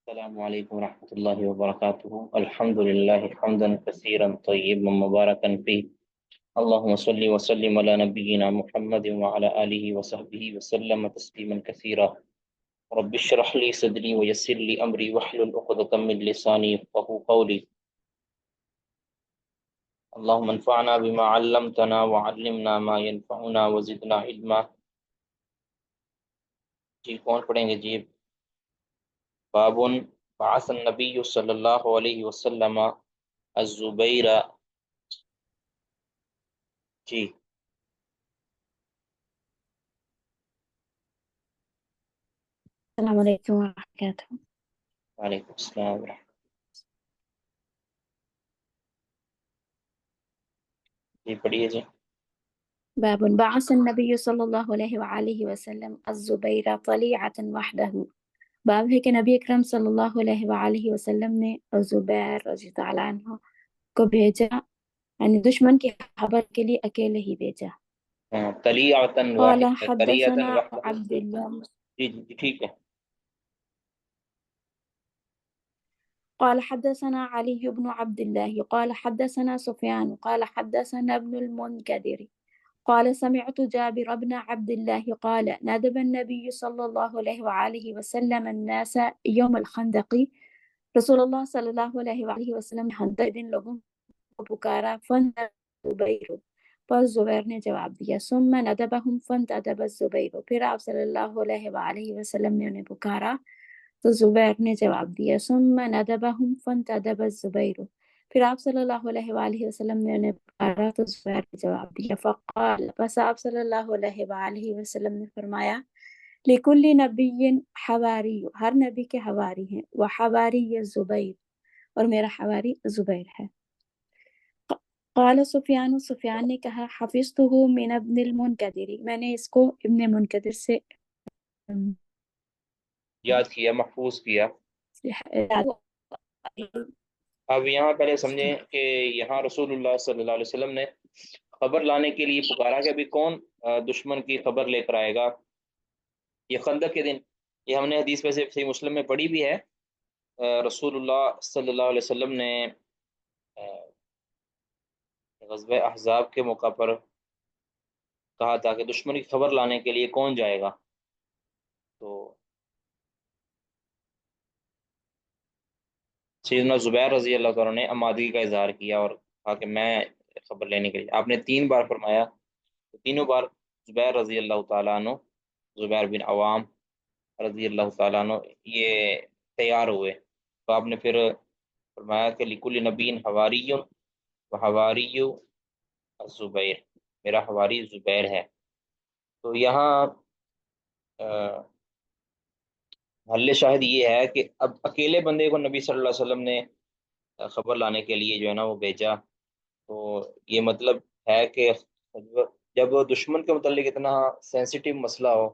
السلام علیکم ورحمۃ اللہ وبرکاتہ الحمد للہ حمدا کثیرا طیبا مبارکا فیہ اللہم صلی وسلم علی نبینا محمد وعلی آلہ وصحبہ وسلم تسلیما کثیرا رب اشرح لی صدری ویسر لی امری واحلل عقدۃ من لسانی یفقہوا قولی اللہم انفعنا بما علمتنا وعلمنا ما ينفعنا وزدنا علما۔ جی کون پڑھیں گے جی؟ باب بعث النبی صلی اللہ علیہ وسلم الزبیر۔ جی السلام علیکم ورحمۃ اللہ وبرکاتہ۔ وعلیکم السلام ورحمۃ اللہ۔ جی پڑھیے جی۔ باب بعث النبی صلی اللہ علیہ وآلہ وسلم الزبیر طلیعة وحدہ۔ باب ہے کہ نبی اکرم صلی اللہ علیہ وآلہ وسلم نے زبیر رضی اللہ عنہ کو بھیجا، یعنی دشمن کی خبر کے لیے اکیلے ہی بھیجا۔ طلیعۃ قال واحدہ، طلیعۃ حدثنا وحدہ۔ عبد اللہ جی جی ٹھیک ہے۔ قال حدثنا علي بن عبد الله قال حدثنا سفيان قال حدثنا ابن المنكدر قال سمعت جابر بن عبد الله قال ندب النبي صلى الله عليه وآله وسلم الناس يوم الخندق۔ رسول اللہ صلی اللہ علیہ وآلہ وسلم نے خندق دن لوگوں کو پکارا، فندب زبیر، پس زبیر نے جواب دیا، ثم ندبهم فانتدب الزبیر، پھر آپ صلی اللہ علیہ وآلہ وسلم نے انہیں پکارا تو زبیر نے جواب دیا، ثم ندبهم فانتدب الزبیر، پھر آپ صلی اللہ علیہ وآلہ وسلم نے انہیں پکارا تو زبیر نے جواب دیا، فقال، بس آپ صلی اللہ علیہ وآلہ وسلم نے فرمایا، لکل نبی حواری، ہر نبی کے حواری ہیں، وحواری زبیر، اور میرا حواری زبیر ہے۔ قال سفیان، سفیان نے کہا، حفظتہ من ابن المنکدر، میں نے اس کو ابن منکدر سے یاد کیا، محفوظ کیا۔ اب یہاں پہلے سمجھیں کہ یہاں رسول اللہ صلی اللہ علیہ وسلم نے خبر لانے کے لیے پکارا کہ ابھی کون دشمن کی خبر لے کر آئے گا یہ خندق کے دن۔ یہ ہم نے حدیث ویسے صحیح مسلم میں پڑھی بھی ہے۔ رسول اللہ صلی اللہ علیہ وسلم نے غزوہ احزاب کے موقع پر کہا تھا کہ دشمن کی خبر لانے کے لیے کون جائے گا، تو سیدنا زبیر رضی اللہ تعالیٰ نے آمادگی کا اظہار کیا اور کہا کہ میں خبر لینے کے لیے۔ آپ نے 3 بار فرمایا، تو تینوں بار زبیر رضی اللہ تعالیٰ عنہ، زبیر بن عوام رضی اللہ تعالیٰ عنہ یہ تیار ہوئے، تو آپ نے پھر فرمایا کہ لکل نبی حواری و حواری الزبیر، میرا حواری زبیر ہے۔ تو یہاں حل شاہد یہ ہے کہ اب اکیلے بندے کو نبی صلی اللہ علیہ وسلم نے خبر لانے کے لیے جو ہے نا وہ بھیجا، تو یہ مطلب ہے کہ جب دشمن کے متعلق اتنا سینسیٹیو مسئلہ ہو،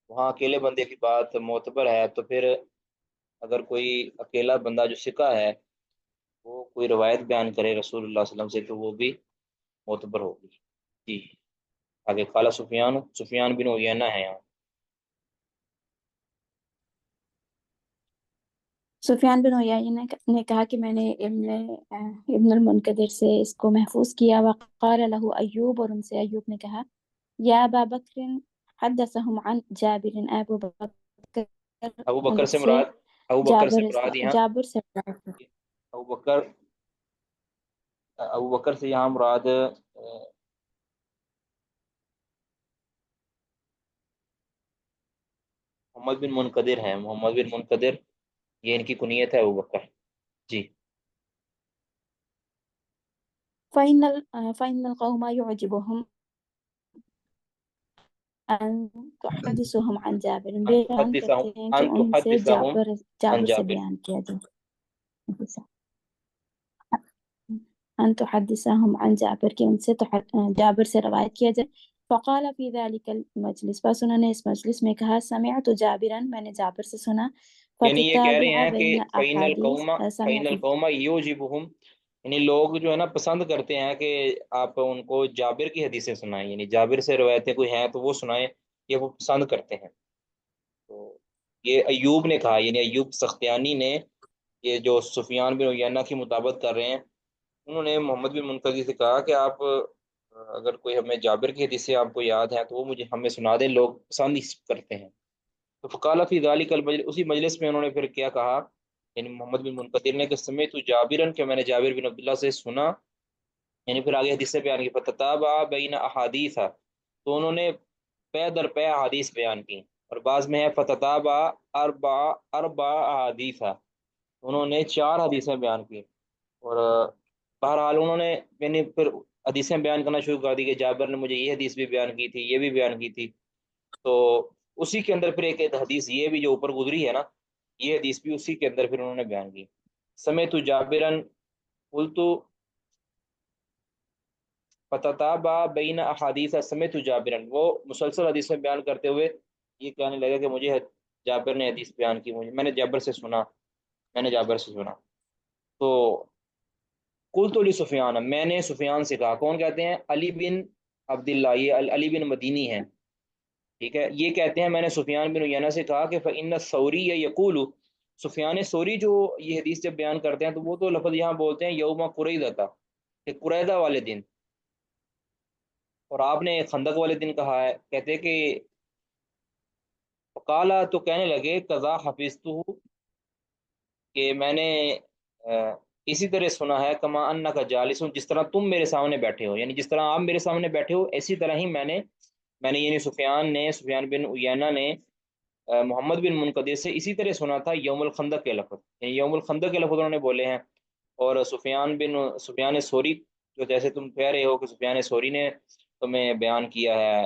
وہاں اکیلے بندے کی بات معتبر ہے، تو پھر اگر کوئی اکیلا بندہ جو سکہ ہے وہ کوئی روایت بیان کرے رسول اللہ صلی اللہ علیہ وسلم سے تو وہ بھی معتبر ہوگی۔ جی آگے قال سفیان بن عیینہ ہے یہاں۔ سفیان بن عیینہ نے کہا کہ میں نے ابن المنکدر سے اس کو محفوظ کیا، وقال له ایوب، اور ان سے ایوب نے کہا، یا ابا بکر حدثهم عن جابر، ابو بکر ابو ان بکر سے سے مراد، ابو بکر سے مراد یہاں جابر سے ابو بکر، ابو بکر سے یہاں مراد محمد بن منقدر ہے۔ محمد بن منقدر یہ ان کی کنیت ہے ابو بکر۔ جی فإن القوم يعجبهم ان تحدثهم عن جابر، ان بیان تحدثهم کرتے ہیں کہ ان ان سے تحدثهم عن جابر سے جابر۔ بیان کیا جائے، ان تحدثهم عن جابر، کہ ان سے جابر سے روایت کیا جائے۔ فقال في ذلك المجلس، بس انہوں نے اس مجلس میں کہا، سمعت جابرا، میں نے جابر سے سنا، یعنی یہ کہہ رہے فتتابع ہیں کہ بین فَإِنَّ احادیث الْقَوْمَ فَإِنَّ سمعت، الْقَوْمَ يُعْجِبُهُمْ، یعنی لوگ جو ہے نا پسند کرتے ہیں کہ آپ ان کو جابر کی حدیثیں سنائیں، یعنی جابر سے روایتیں کوئی ہیں تو وہ سنائیں، یہ وہ پسند کرتے ہیں۔ تو یہ ایوب نے کہا، یعنی ایوب سختیانی نے، یہ جو سفیان بن عیینہ کی مطابقت کر رہے ہیں، انہوں نے محمد بن منقذی سے کہا کہ آپ اگر کوئی ہمیں جابر کی حدیث سے آپ کو یاد ہے تو وہ مجھے ہمیں سنا دیں، لوگ پسند ہی کرتے ہیں۔ تو فقال فی ذلک المجلس، اسی مجلس میں انہوں نے پھر کیا کہا، یعنی محمد بن منقدر نے، کہ سمعت جابرا، کہ میں نے جابر بن عبداللہ سے سنا، یعنی پھر آگے حدیث سے بیان کی، فتتابع بین احادیث، تو انہوں نے پے در پے احادیث بیان کی، اور بعض میں ہے فتتابع اربع اربع احادیث، انہوں نے 4 حدیثیں بیان کی، اور بہرحال انہوں نے، یعنی پھر حدیثیں بیان کرنا شروع کر دی کہ جابر نے مجھے یہ حدیث بھی بیان کی تھی، یہ بھی بیان کی تھی، تو اسی کے اندر پھر ایک حدیث یہ بھی جو اوپر گزری ہے نا، یہ حدیث بھی اسی کے اندر پھر انہوں نے بیان کی، سمیت جابرن قلت فتتابع بین احادیث سمیت جابرن، وہ مسلسل حدیثیں بیان کرتے ہوئے یہ کہنے لگا کہ مجھے جابر نے حدیث بیان کی، مجھے، میں نے جابر سے سنا، میں نے جابر سے سنا، تو قلت لسفیان، میں نے سفیان سے کہا، کون کہتے ہیں؟ علی بن عبداللہ، یہ علی بن مدینی ہیں، ٹھیک ہے، یہ کہتے ہیں میں نے سفیان بن عیینہ سے کہا کہ فإن الثوری یقول، سفیان ثوری جو یہ حدیث جب بیان کرتے ہیں تو وہ تو لفظ یہاں بولتے ہیں یوم قریظہ تھا، کہ قریظہ والے دن، اور آپ نے خندق والے دن کہا ہے، کہتے کہ قالا، تو کہنے لگے قضا حفظتہ، کہ میں نے اسی طرح سنا ہے، کما انک جالس، جس طرح تم میرے سامنے بیٹھے ہو، یعنی جس طرح آپ میرے سامنے بیٹھے ہو اسی طرح ہی میں نے یعنی سفیان بن عیینہ نے محمد بن منقدر سے اسی طرح سنا تھا یوم الخندق کے لفظ، یعنی یوم الخندق کے لفظ انہوں نے بولے ہیں، اور سفیان ثوری، جو جیسے تم کہہ رہے ہو کہ سفیان ثوری نے تمہیں بیان کیا ہے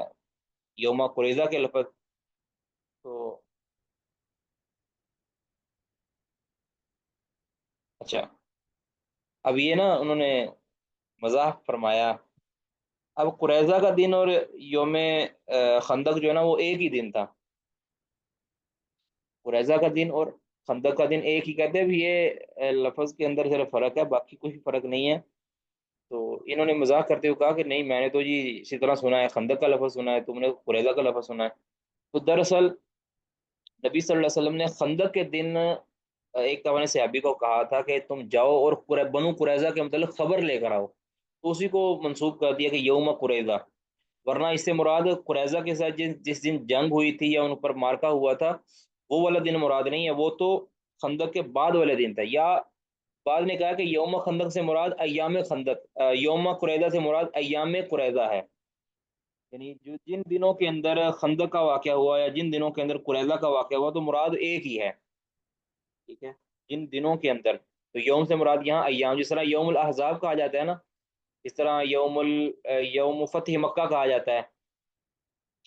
یوم قریظہ کے لفظ، تو اچھا، اب یہ نا انہوں نے مزاح فرمایا، اب قریظہ کا دن اور یوم خندق جو ہے نا وہ ایک ہی دن تھا، قریظہ کا دن اور خندق کا دن ایک ہی، کہتے ہیں بھی یہ لفظ کے اندر ذرا فرق ہے، باقی کوئی فرق نہیں ہے، تو انہوں نے مذاق کرتے ہوئے کہا کہ نہیں، میں نے تو جی اسی طرح سنا ہے، خندق کا لفظ سنا ہے، تم نے قریظہ کا لفظ سنا ہے، تو دراصل نبی صلی اللہ علیہ وسلم نے خندق کے دن ایک نے صحابی کو کہا تھا کہ تم جاؤ اور بنو قریظہ کے متعلق خبر لے کر آؤ، تو اسی کو منسوب کر دیا کہ یوم قریظہ، ورنہ اس سے مراد قریظہ کے ساتھ جس دن جنگ ہوئی تھی یا ان پر مارکا ہوا تھا وہ والا دن مراد نہیں ہے، وہ تو خندق کے بعد والے دن تھا، یا بعد نے کہا کہ یوم خندق سے مراد ایام خندق، یوم قریظہ سے مراد ایام قریظہ ہے، یعنی جو جن دنوں کے اندر خندق کا واقعہ ہوا یا جن دنوں کے اندر قریظہ کا واقعہ ہوا تو مراد ایک ہی ہے، ٹھیک ہے، جن دنوں کے اندر، تو یوم سے مراد یہاں ایام، جس طرح یوم الاحزاب کہا جاتا ہے نا، اس طرح یوم فتح مکہ کہا جاتا ہے،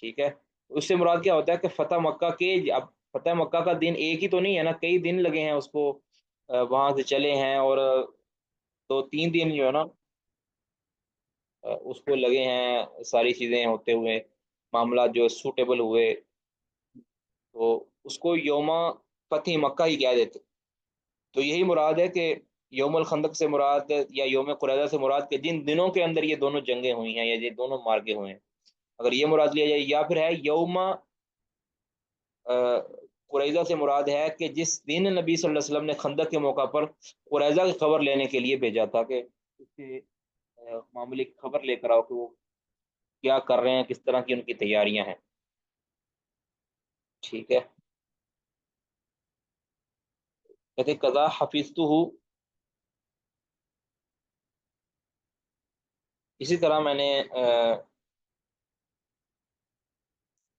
ٹھیک ہے، اس سے مراد کیا ہوتا ہے کہ فتح مکہ کے، اب فتح مکہ کا دن ایک ہی تو نہیں ہے نا، کئی دن لگے ہیں اس کو، وہاں سے چلے ہیں، اور 2-3 دن جو ہے نا اس کو لگے ہیں، ساری چیزیں ہوتے ہوئے، معاملات جو سوٹیبل ہوئے، تو اس کو یوم فتح مکہ ہی کہہ دیتے، تو یہی مراد ہے کہ یوم الخندق سے مراد یا یوم قریظہ سے مراد کہ جن دنوں کے اندر یہ دونوں جنگیں ہوئی ہیں یا یہ دونوں مارکے ہوئے ہیں، اگر یہ مراد لیا جائے، یا پھر ہے یوم قریظہ سے مراد ہے کہ جس دن نبی صلی اللہ علیہ وسلم نے خندق کے موقع پر قریظہ کی خبر لینے کے لیے بھیجا تھا کہ اس کے معاملے کی خبر لے کر آؤ کہ وہ کیا کر رہے ہیں، کس طرح کی ان کی تیاریاں ہیں، ٹھیک ہے، کہتے قضا حفظتہ، اسی طرح میں نے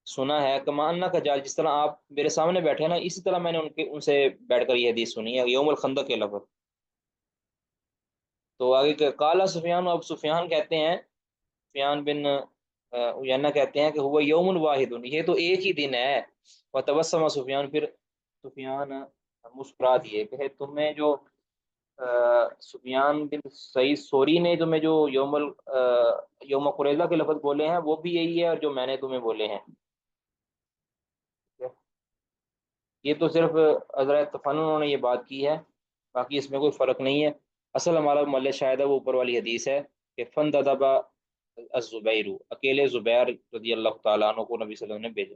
سنا ہے، کما انہ کا جال، جس طرح آپ میرے سامنے بیٹھے ہیں نا اسی طرح میں نے ان سے بیٹھ کر یہ حدیث سنی ہے یوم الخندق کے لفظ، تو آگے کہ قال سفیان، اب سفیان کہتے ہیں، سفیان بن عیینہ کہتے ہیں کہ ہوا یوم واحد، یہ تو ایک ہی دن ہے، وتبسم سفیان، پھر سفیان مسکرا دیے کہ تمہیں جو سفیان بن سعید سوری نے تمہیں جو یوم قریظہ کے لفظ بولے ہیں وہ بھی یہی ہے، اور جو میں نے تمہیں بولے ہیں، یہ تو صرف حضرت تفن انہوں نے یہ بات کی ہے، باقی اس میں کوئی فرق نہیں ہے، اصل ہمارا مل شاہدہ وہ اوپر والی حدیث ہے کہ فن ددبا الزبیر، اکیلے زبیر رضی اللہ تعالیٰ عنہ کو نبی صلی اللہ علیہ وسلم نے بھیجا۔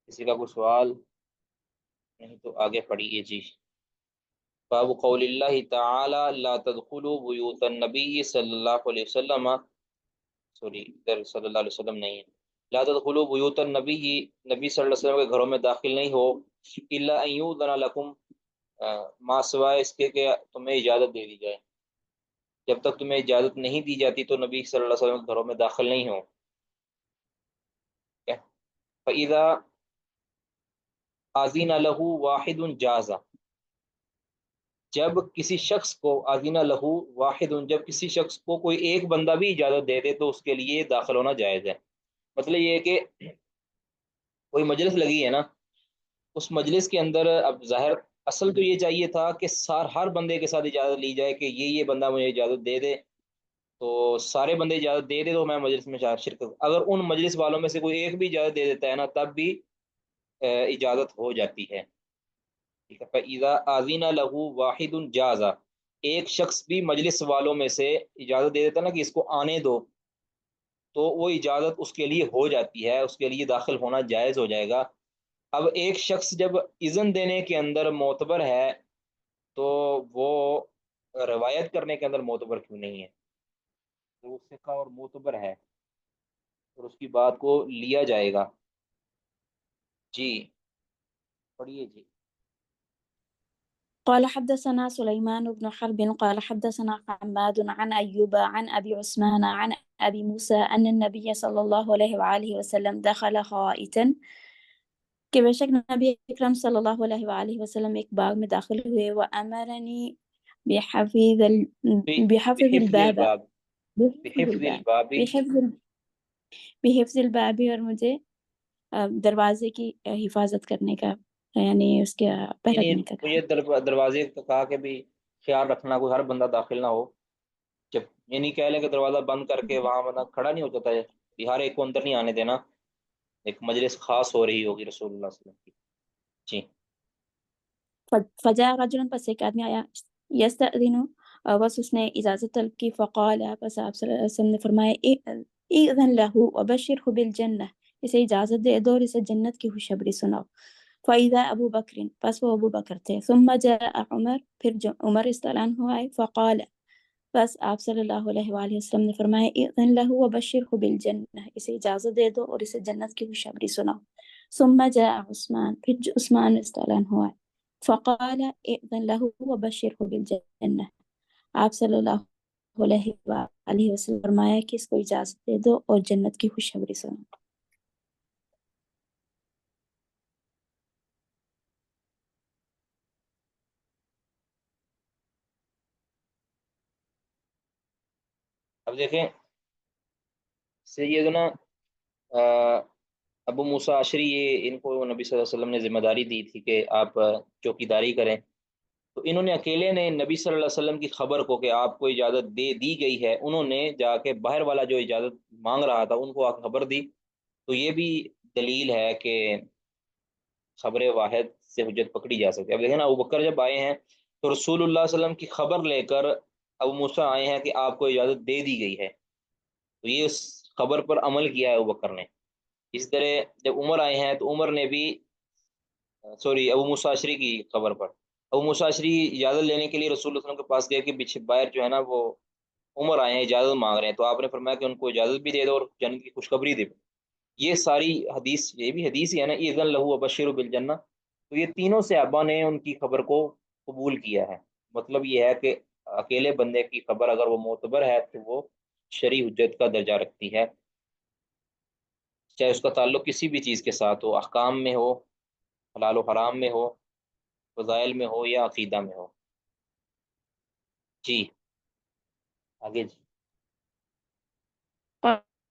کسی کا کوئی سوال نہیں تو آگے پڑھیے جی. باب قول اللہ تعالی لا تدخلوا بیوت النبی صلی اللہ علیہ وسلم، سوری ادھر صلی اللہ علیہ وسلم نہیں ہے، لا تدخلوا بیوت النبی، نبی صلی اللہ علیہ وسلم کے گھروں میں داخل نہیں ہو، الا ان یؤذن لکم، ما سوائے اس کے کہ تمہیں اجازت دے دی جائے. جب تک تمہیں اجازت نہیں دی جاتی تو نبی صلی اللہ علیہ وسلم کے گھروں میں داخل نہیں ہو. فَإِذَا آذِنَ لَهُ وَاحِدٌ جَازَ، جب کسی شخص کو آذِنَ لَهُ وَاحِدٌ، جب کسی شخص کو کوئی ایک بندہ بھی اجازت دے دے تو اس کے لیے داخل ہونا جائز ہے. مطلب یہ ہے کہ کوئی مجلس لگی ہے نا، اس مجلس کے اندر اب ظاہر اصل تو یہ چاہیے تھا کہ ہر بندے کے ساتھ اجازت لی جائے کہ یہ بندہ مجھے اجازت دے دے، تو سارے بندے اجازت دے دے تو میں مجلس میں شرکت. اگر ان مجلس والوں میں سے کوئی ایک بھی اجازت دے دیتا ہے نا تب بھی اجازت ہو جاتی ہے. ٹھیک ہے. فَإِذَا آذِنَ لَهُ وَاحِدٌ جَازَ، ایک شخص بھی مجلس والوں میں سے اجازت دے دیتا نا کہ اس کو آنے دو، تو وہ اجازت اس کے لیے ہو جاتی ہے، اس کے لیے داخل ہونا جائز ہو جائے گا. اب ایک شخص جب اذن دینے کے اندر معتبر ہے تو وہ روایت کرنے کے اندر معتبر کیوں نہیں ہے؟ تو وہ ثقہ اور معتبر ہے اور اس کی بات کو لیا جائے گا. جی پڑھیے جی. قال حدثنا سليمان بن حرب قال حدثنا حماد عن أيوب عن أبي عثمان عن أبي موسى أن النبي صلى الله عليه وآله وسلم دخل خائتا، کہ بے شک نبی اکرم صلی اللہ علیہ وآلہ وسلم ایک باغ میں داخل ہوئے، وأمرني بحفظ بحفظ بحفظ الباب الباب، بحفظ بحفظ الباب الباب. بحفظ الباب، اور مجھے دروازے کی حفاظت کرنے کا، یعنی اس کے یعنی پہرے کا کہا. مجھے دروازے کا کہا کہ بھی خیال رکھنا کوئی ہر بندہ داخل نہ ہو. جب یہ نہیں کہہ لیں کہ دروازہ بند کر کے وہاں بندہ کھڑا نہیں ہو جاتا ہے، ہر ایک کو اندر نہیں آنے دینا، ایک مجلس خاص ہو رہی ہوگی رسول اللہ صلی اللہ علیہ وسلم کی. جی. فجاء رجل، پس ایک آدمی آیا، یستأذن، بس اس نے اجازت طلب کی، فقال، پس آپ صلی اللہ علیہ وسلم نے فرمایا، اذن له وبشره بالجنہ، اسے اجازت دے دو اور اسے جنت کی خوشخبری سناؤ. فإذا ابو بکر، پس وہ ابو بکر تھے. ثم جاء عمر، پھر جو عمر استعلان ہوا ہے، فقال، بس آپ صلی اللہ علیہ وآلہ وسلم نے فرمایا، اذن له وبشره بالجنہ، اسے اجازت دے دو اور اسے جنت کی خوشخبری سناؤ. ثم جاء عثمان، پھر عثمان استعلان ہوا ہے، فقال اذن له وبشره بالجنہ، آپ صلی اللہ علیہ وآلہ وسلم فرمایا کہ اس کو اجازت دے دو اور جنت کی خوشخبری سناؤ. اب دیکھیں سیدنا ابو موسیٰ عشری، یہ ان کو نبی صلی اللہ علیہ وسلم نے ذمہ داری دی تھی کہ آپ چوکیداری کریں. تو انہوں نے اکیلے نے نبی صلی اللہ علیہ وسلم کی خبر کو کہ آپ کو اجازت دے دی گئی ہے، انہوں نے جا کے باہر والا جو اجازت مانگ رہا تھا ان کو خبر دی. تو یہ بھی دلیل ہے کہ خبر واحد سے حجت پکڑی جا سکتی ہے. اب دیکھیں نا ابو بکر جب آئے ہیں تو رسول اللہ صلی اللہ علیہ وسلم کی خبر لے کر ابو موسیٰ آئے ہیں کہ آپ کو اجازت دے دی گئی ہے، تو یہ اس خبر پر عمل کیا ہے ابو بکر نے. اس طرح جب عمر آئے ہیں تو عمر نے بھی سوری ابو موسیٰ عشری کی خبر پر ابو موسیٰ عشری اجازت لینے کے لیے رسول اللہ صلی اللہ علیہ وسلم کے پاس گئے کہ پیچھے باہر جو ہے نا وہ عمر آئے ہیں اجازت مانگ رہے ہیں، تو آپ نے فرمایا کہ ان کو اجازت بھی دے دو اور جنت کی خوشخبری دے دو. یہ ساری حدیث، یہ بھی حدیث ہی ہے نا، اذن لہو وبشر بالجنہ. تو یہ تینوں صحابہ نے ان کی خبر کو قبول کیا ہے. مطلب یہ ہے کہ اکیلے بندے کی خبر اگر وہ معتبر ہے تو وہ شرعی حجت کا درجہ رکھتی ہے، چاہے اس کا تعلق کسی بھی چیز کے ساتھ ہو، احکام میں ہو، حلال و حرام میں ہو، فضائل میں ہو یا عقیدہ میں ہو. جی آگے جی.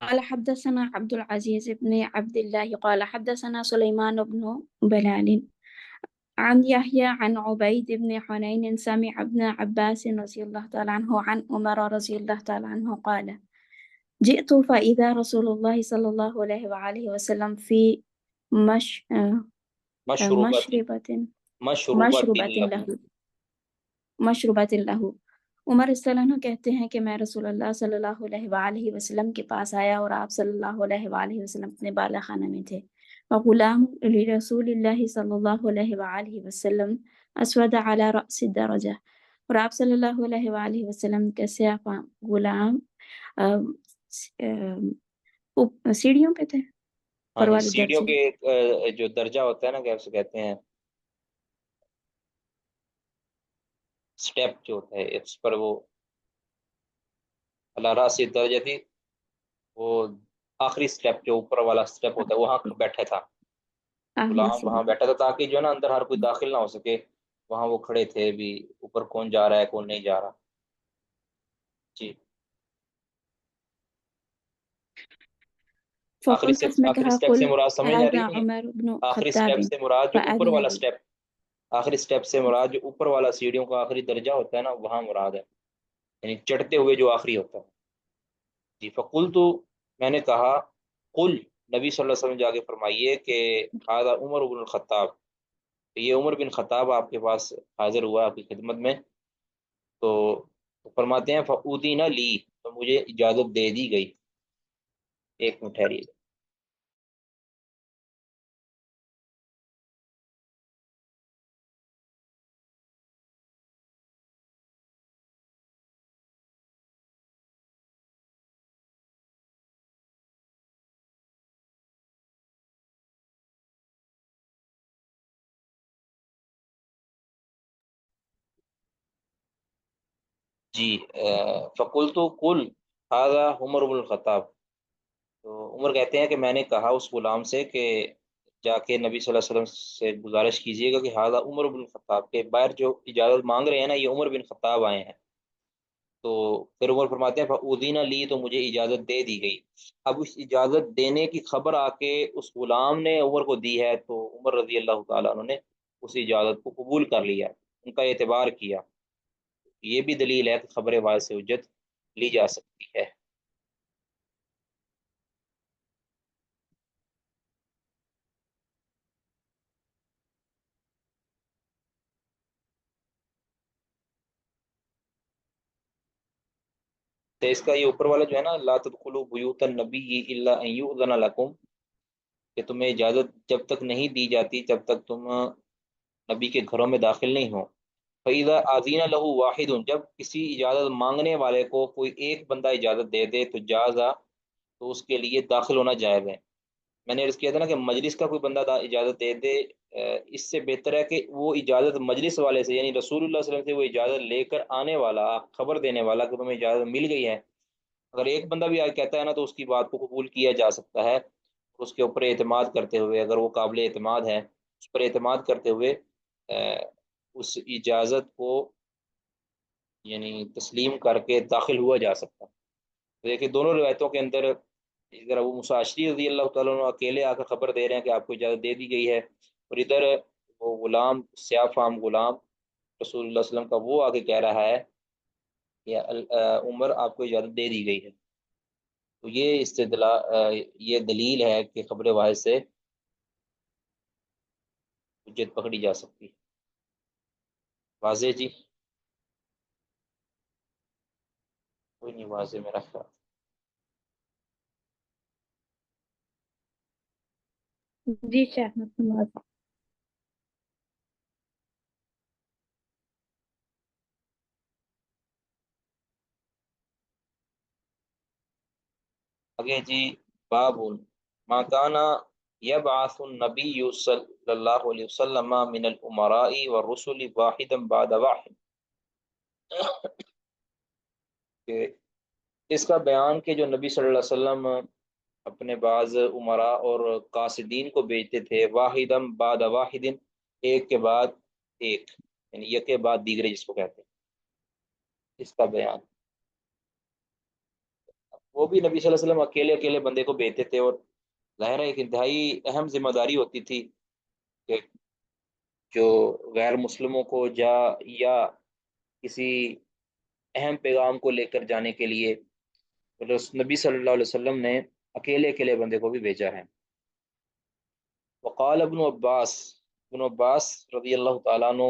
قال حدثنا عبد العزيز بن عبد الله قال حدثنا سليمان بن بلال عن يحيى عن عبيد بن حنين سمع ابن عباس رضي الله تعالى عنه عن عمر رضي الله تعالى عنه قال جئت فإذا رسول الله صلى الله عليه وآله وسلم في مش مشروبت مشربة مشروبت مشروبة له. له مشروبة له. عمر رضی اللہ عنہ کہتے ہیں کہ میں رسول اللہ صلی اللہ علیہ وآلہ وسلم کے پاس آیا اور آپ صلی اللہ علیہ وآلہ وسلم اپنے بالا خانہ میں تھے. وغلام لرسول اللہ صلی اللہ علیہ وآلہ وسلم اسود على رأس الدرجہ، اور آپ صلی اللہ علیہ وآلہ وسلم کا سیاہ فام غلام سیڑھیوں پہ تھے، ہاں اوپر جی، والے سیڑھیوں درجے۔ کے جو درجہ ہوتا ہے نا، کیا اسے کہتے ہیں، سٹیپ جو ہوتا ہے اس پر وہ اللہ سے درجہ تھی، وہ آخری سٹیپ جو اوپر والا سٹیپ ہوتا ہے وہاں بیٹھا تھا غلام، رسول وہاں بیٹھا تھا تاکہ جو ہے نا اندر ہر کوئی داخل نہ ہو سکے، وہاں وہ کھڑے تھے بھی، اوپر کون جا رہا ہے کون نہیں جا رہا۔ جی، فقلت، اس میں آخری کہا سٹیپ سے قل مراد سمجھ آ رہی هذا ہے نہیں؟ عمر بن آخری خطاب سٹیپ سے مراد جو اوپر فأذن والا لي۔ سٹیپ، آخری سٹیپ سے مراد جو اوپر والا سیڑھیوں کا آخری درجہ ہوتا ہے نا، وہاں مراد ہے، یعنی چڑھتے ہوئے جو آخری ہوتا ہے۔ جی، فقل تو میں نے کہا، قل نبی صلی اللہ علیہ وسلم جا کے فرمائیے کہ هذا عمر بن الخطاب، یہ عمر بن خطاب آپ کے پاس حاضر ہوا آپ کی خدمت میں، تو فرماتے ہیں فأذن لی، تو مجھے اجازت دے دی گئی۔ ایک منٹ ٹھہریے۔ جی، فقل تو قل هذا عمر بن الخطاب، تو عمر کہتے ہیں کہ میں نے کہا اس غلام سے کہ جا کے نبی صلی اللہ علیہ وسلم سے گزارش کیجیے گا کہ هذا عمر بن الخطاب، کے باہر جو اجازت مانگ رہے ہیں نا، یہ عمر بن خطاب آئے ہیں۔ تو پھر عمر فرماتے ہیں فأذن لی، تو مجھے اجازت دے دی گئی۔ اب اس اجازت دینے کی خبر آ کے اس غلام نے عمر کو دی ہے، تو عمر رضی اللہ تعالیٰ عنہ نے اس اجازت کو قبول کر لیا، ان کا اعتبار کیا۔ یہ بھی دلیل ہے کہ خبر واحد سے حجت لی جا سکتی ہے۔ تو اس کا یہ اوپر والا جو ہے نا، لا تدخلوا بیوت النبی الا ان یؤذن لکم، کہ تمہیں اجازت جب تک نہیں دی جاتی جب تک تم نبی کے گھروں میں داخل نہیں ہو۔ فَإِذَا آذِنَ لَهُ وَاحِدٌ، جب کسی اجازت مانگنے والے کو کوئی ایک بندہ اجازت دے دے تو جازا، تو اس کے لیے داخل ہونا جائز ہے۔ میں نے عرض کیا تھا نا کہ مجلس کا کوئی بندہ اجازت دے دے، اس سے بہتر ہے کہ وہ اجازت مجلس والے سے، یعنی رسول اللہ صلی اللہ علیہ وسلم سے وہ اجازت لے کر آنے والا، خبر دینے والا کہ تمہیں اجازت مل گئی ہے، اگر ایک بندہ بھی کہتا ہے نا تو اس کی بات کو قبول کیا جا سکتا ہے، اس کے اوپر اعتماد کرتے ہوئے، اگر وہ قابل اعتماد ہے اس پر اعتماد کرتے ہوئے اس اجازت کو یعنی تسلیم کر کے داخل ہوا جا سکتا ہے۔ تو دیکھیے دونوں روایتوں کے اندر ادھر ابو موسیٰ اشعری رضی اللہ تعالیٰ عنہ اکیلے آ کر خبر دے رہے ہیں کہ آپ کو اجازت دے دی گئی ہے، اور ادھر وہ غلام، سیاہ فام غلام رسول اللہ صلی اللہ علیہ وسلم کا، وہ آگے کہہ رہا ہے کہ عمر آپ کو اجازت دے دی گئی ہے۔ تو یہ یہ دلیل ہے کہ خبر واحد سے حجت پکڑی جا سکتی ہے۔ واضح جی؟ کوئی نہیں واضح میرا خیال۔ جی شیخ محمد۔ آگے جی، باب ما کانا یبعث النبی صلی اللہ علیہ وسلم من الامراء والرسل واحدا بعد واحد، کہ اس کا بیان کہ جو نبی صلی اللہ علیہ وسلم اپنے بعض امراء اور قاصدین کو بھیجتے تھے، واحدم بعد واحد، ایک کے بعد ایک، یعنی یک کے بعد دیگرے جس کو کہتے ہیں، اس کا بیان۔ وہ بھی نبی صلی اللہ علیہ وسلم اکیلے اکیلے بندے کو بھیجتے تھے، اور ظاہر ہے ایک انتہائی اہم ذمہ داری ہوتی تھی کہ جو غیر مسلموں کو یا کسی اہم پیغام کو لے کر جانے کے لیے نبی صلی اللہ علیہ وسلم نے اکیلے اکیلے بندے کو بھی بھیجا ہے۔ وقال ابن عباس رضی اللہ تعالیٰ عنہ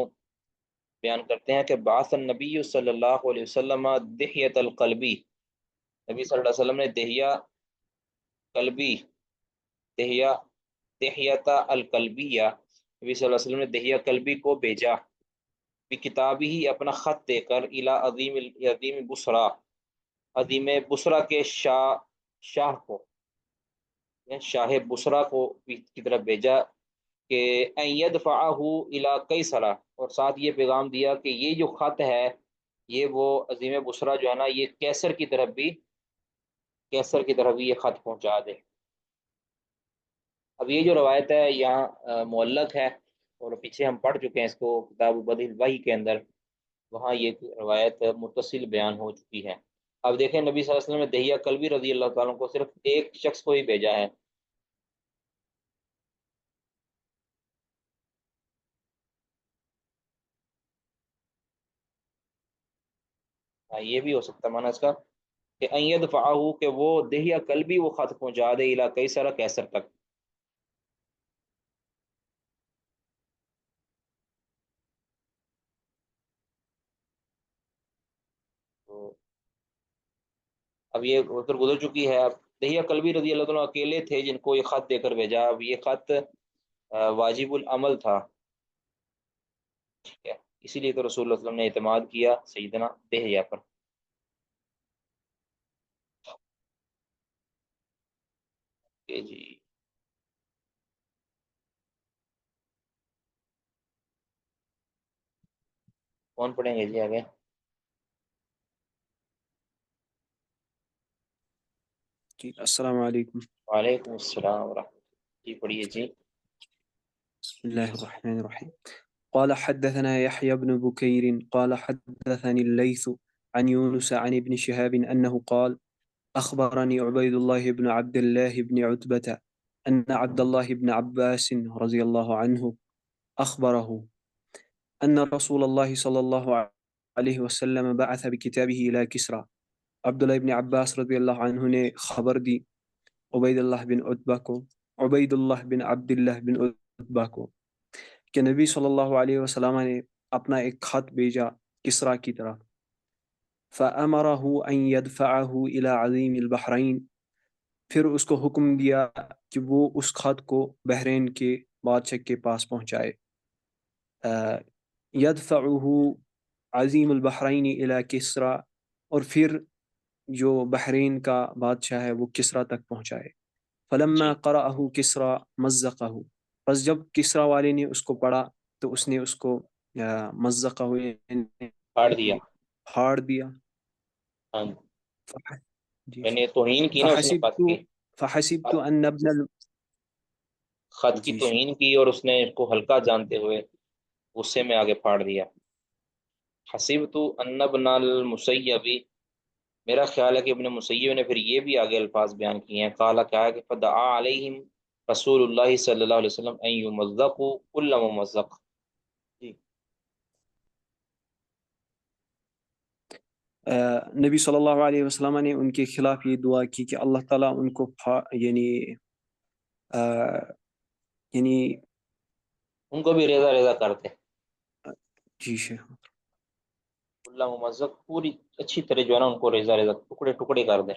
بیان کرتے ہیں کہ بعث النبی صلی اللہ علیہ وسلم دحیۃ القلبی، نبی صلی اللہ علیہ وسلم نے دہیا قلبی، دہیا دحیۃ الکلبیہ، نبی صلی اللہ علیہ وسلم نے دحیہ کلبی کو بھیجا، کتابی ہی اپنا خط دے کر، الی عظیم بصرا، عظیم بصرا کے شاہ کو، شاہ بصرا کو کی طرف بھیجا کہ ان یدفعہ الی قیصر، اور ساتھ یہ پیغام دیا کہ یہ جو خط ہے یہ وہ عظیم بصرا جو ہے نا یہ کیسر کی طرف بھی یہ خط پہنچا دے۔ اب یہ جو روایت ہے یہاں معلق ہے، اور پیچھے ہم پڑھ چکے ہیں اس کو کتاب بدیع الوحی کے اندر، وہاں یہ روایت متصل بیان ہو چکی ہے۔ اب دیکھیں نبی صلی اللہ علیہ وسلم نے دحیہ کلبی رضی اللہ تعالیٰ عنہ کو صرف ایک شخص کو ہی بھیجا ہے۔ یہ بھی ہو سکتا ہے معنی اس کا کہ ان یدفعہ، کہ وہ دحیہ کلبی وہ خط پہنچا دے الی قیصر، کیسر تک۔ تو اب یہ ادھر گزر چکی ہے۔ اب دحیہ کلبی رضی اللہ عنہ اکیلے تھے جن کو یہ خط دے کر بھیجا۔ اب یہ خط واجب العمل تھا، ٹھیک ہے، اسی لیے تو رسول اللہ صلی اللہ علیہ وسلم نے اعتماد کیا سیدنا دحیہ پر۔ کہ جی کون پڑھیں گے جی آگے؟ جی السلام علیکم۔ وعلیکم السلام ورحمۃ اللہ، جی پڑھیے جی۔ بسم اللہ الرحمن الرحیم۔ قال حدثنا يحيى بن بكير قال حدثني الليث عن يونس عن ابن شهاب أنه قال أخبرني عبيد الله بن عبد الله بن عتبة أن عبد الله بن عباس رضي الله عنه أخبره أن رسول الله صلى الله عليه وسلم بعث بكتابه إلى كسرى۔ عبداللہ ابن عباس رضی اللہ عنہ نے خبر دی عبید اللہ بن عتبہ کو، عبید اللہ بن عبد اللہ بن عتبہ کو، کہ نبی صلی اللہ علیہ وسلم نے اپنا ایک خط بھیجا کسرا کی طرف، فَأَمَرَهُ أَن يَدْفَعَهُ إِلَى عَظِيمِ الْبَحْرَيْنِ، پھر اس کو حکم دیا کہ وہ اس خط کو بحرین کے بادشاہ کے پاس پہنچائے۔ يَدْفَعُهُ عظیم البحرین إِلَى کسرا، اور پھر جو بحرین کا بادشاہ ہے وہ کسرا تک پہنچائے۔ فلما جی قرأه کسرا مزقه، پس جب کسرا والے نے اس کو پڑھا تو اس نے اس کو مزقه یعنی پھاڑ دیا، پھاڑ دیا۔ ہاں، فح- جی جی یعنی توہین کی نا اس نے خط فحسبت کی، فحسبت خط ان ابن خط کی جی جی توہین کی، اور اس نے اس کو ہلکا جانتے ہوئے غصے میں آگے پھاڑ دیا۔ حسبت ان ابن المسیب، میرا خیال ہے کہ ابن مسیب نے پھر یہ بھی آگے الفاظ بیان کیے ہیں، قال کہا ہے کہ فدعا علیہم رسول اللہ صلی اللہ علیہ وسلم ان یمزقوا کل ممزق۔ جی نبی صلی اللہ علیہ وسلم نے ان کے خلاف یہ دعا کی کہ اللہ تعالیٰ ان کو یعنی یعنی ان کو بھی ریزہ ریزہ کرتے، جی شیخ کل ممزق، پوری اچھی طرح جو ہے نا ان کو ریزہ ریزہ ٹکڑے ٹکڑے کر دیں۔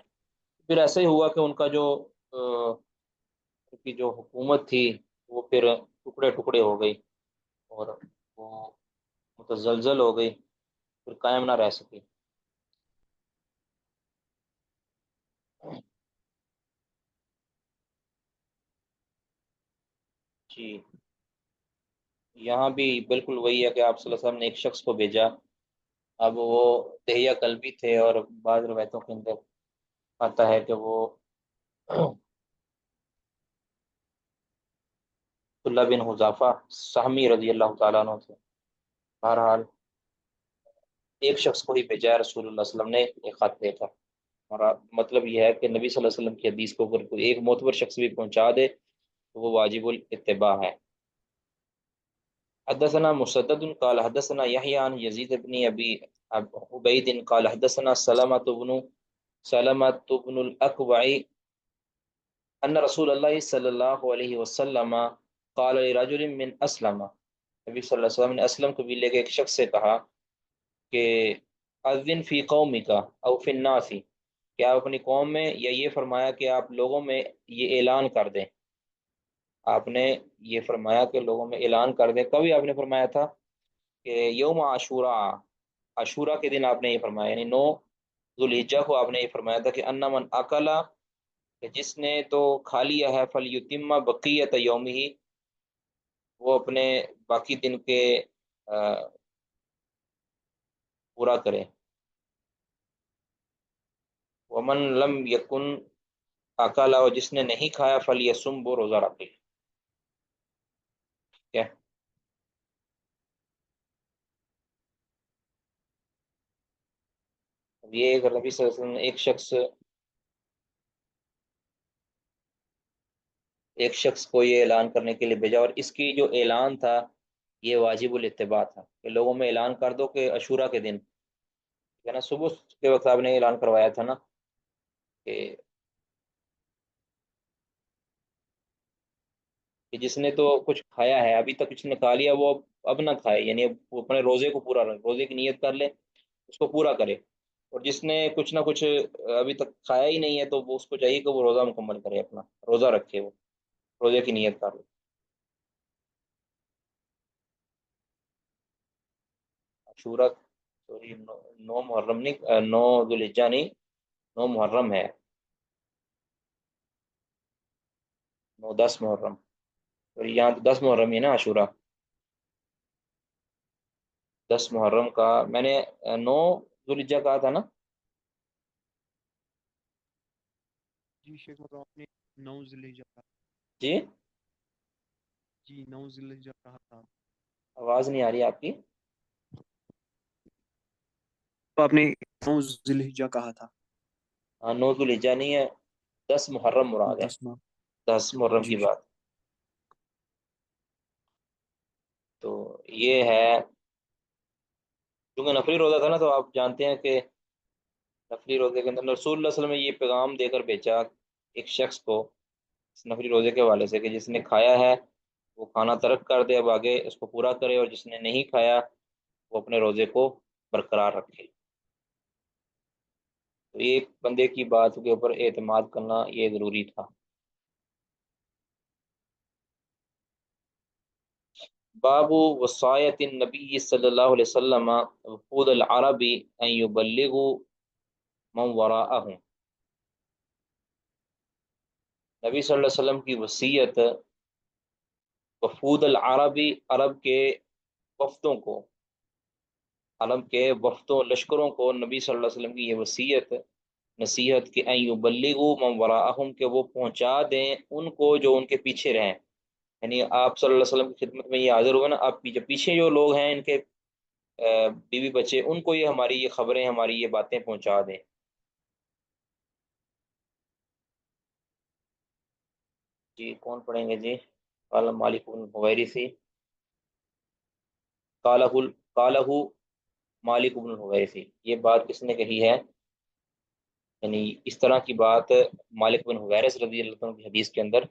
پھر ایسا ہی ہوا کہ ان کا جو ان کی جو حکومت تھی وہ پھر ٹکڑے ٹکڑے ہو گئی، اور وہ متزلزل ہو گئی، پھر قائم نہ رہ سکی۔ جی یہاں بھی بالکل وہی ہے کہ آپ صلی اللہ علیہ وسلم نے ایک شخص کو بھیجا۔ اب وہ دہیہ کلبی تھے، اور بعض روایتوں کے اندر آتا ہے کہ وہ عبداللہ بن حذافہ سہمی رضی اللہ تعالیٰ عنہ تھے۔ بہرحال ایک شخص کو ہی بھیجا ہے رسول اللہ صلی اللہ علیہ وسلم نے ایک خط دے کر، اور مطلب یہ ہے کہ نبی صلی اللہ علیہ وسلم کی حدیث کو اگر کوئی ایک معتبر شخص بھی پہنچا دے تو وہ واجب الاتباع ہے۔ حدثنا مسدد قال حدثنا يحيى عن يزيد بن ابي عبيد قال حدثنا سلمة بن الاكوع ان رسول اللہ صلی اللہ علیہ وسلم قال لرجل من اسلم، نبی صلی اللہ علیہ وسلم نے اسلم قبیلے کے ایک شخص سے کہا کہ اذن فی قومک او فی الناس، کہ آپ اپنی قوم میں، یا یہ فرمایا کہ آپ لوگوں میں یہ اعلان کر دیں آپ نے یہ فرمایا کہ لوگوں میں اعلان کر دیں. کبھی آپ نے فرمایا تھا کہ یوم عاشورہ، عاشورہ کے دن آپ نے یہ فرمایا، یعنی 9 ذوالحجہ کو آپ نے یہ فرمایا تھا کہ ان من اکلا، کہ جس نے تو کھا لیا ہے، فلیتم بقیت یومہ، وہ اپنے باقی دن کے پورا کرے. ومن لم یکن اکلا، اور جس نے نہیں کھایا، فلیصم، وہ روزہ رکھے. کیا یہ اگر نبی صلی اللہ علیہ وسلم نے ایک شخص کو یہ اعلان کرنے کے لیے بھیجا، اور اس کی جو اعلان تھا یہ واجب الاتباع تھا کہ لوگوں میں اعلان کر دو کہ عاشورہ کے دن، ہے نا، صبح کے وقت آپ نے اعلان کروایا تھا نا کہ جس نے تو کچھ کھایا ہے، ابھی تک کچھ نے کھا لیا، وہ اب نہ کھائے، یعنی وہ اپنے روزے کو پورا رکھے، روزے کی نیت کر لے، اس کو پورا کرے. اور جس نے کچھ نہ کچھ ابھی تک کھایا ہی نہیں ہے، تو وہ اس کو چاہیے کہ وہ روزہ مکمل کرے، اپنا روزہ رکھے، وہ روزے کی نیت کر لے. عاشورہ، سوری، 9 محرم نہیں، 9 ذوالحجہ نہیں، 9 محرم ہے، 9 10 محرم. اور یہاں تو 10 محرم ہی ہے نا عاشورہ. 10 محرم کا میں نے 9 ذوالحجہ کہا تھا نا. جی شیخ مطلب آپ نے 9 ذی الحجہ کہا. جی، جی 9 ذی الحجہ کہا تھا. آواز نہیں آ رہی آپ کی. تو آپ نے 9 ذی الحجہ کہا تھا. ہاں، 9 ذوالحجہ نہیں ہے، 10 محرم مراد ہے، 10 ماہ. 10 محرم کی جی بات. تو یہ ہے، کیونکہ نفلی روزہ تھا نا، تو آپ جانتے ہیں کہ نفلی روزے کے اندر رسول اللہ صلی اللہ علیہ وسلم نے یہ پیغام دے کر بھیجا ایک شخص کو اس نفلی روزے کے حوالے سے، کہ جس نے کھایا ہے وہ کھانا ترک کر دے، اب آگے اس کو پورا کرے، اور جس نے نہیں کھایا وہ اپنے روزے کو برقرار رکھے. تو ایک بندے کی بات کے اوپر اعتماد کرنا یہ ضروری تھا. باب وصایت النبی صلی اللہ علیہ وسلم وفود العرب ان یبلغوا من وراءهم. نبی صلی اللہ علیہ وسلم کی وصیت وفود العربی، عرب کے وفدوں کو، عرب کے وفدوں لشکروں کو نبی صلی اللہ علیہ وسلم کی یہ وصیت، نصیحت کہ ان یبلغوا من وراءهم، کہ وہ پہنچا دیں ان کو جو ان کے پیچھے رہیں. یعنی آپ صلی اللہ علیہ وسلم کی خدمت میں یہ حاضر ہوئے نا، آپ جو پیچھے جو لوگ ہیں ان کے بیوی بچے، ان کو یہ ہماری یہ خبریں، ہماری یہ باتیں پہنچا دیں. جی کون پڑھیں گے جی؟ قال مالک بن الحویرث، قالہ مالک بن الحویرث، یہ بات کس نے کہی ہے؟ یعنی اس طرح کی بات مالک بن حویرث رضی اللہ عنہ کی حدیث کے اندر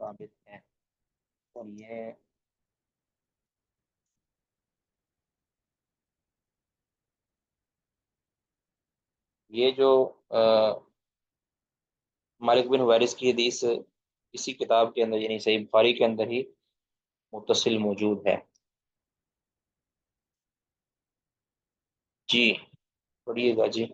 ثابت ہے. اور یہ جو مالک بن حویرث کی حدیث اسی کتاب کے اندر، یعنی صحیح بخاری کے اندر ہی متصل موجود ہے. جی پڑھیے گا جی.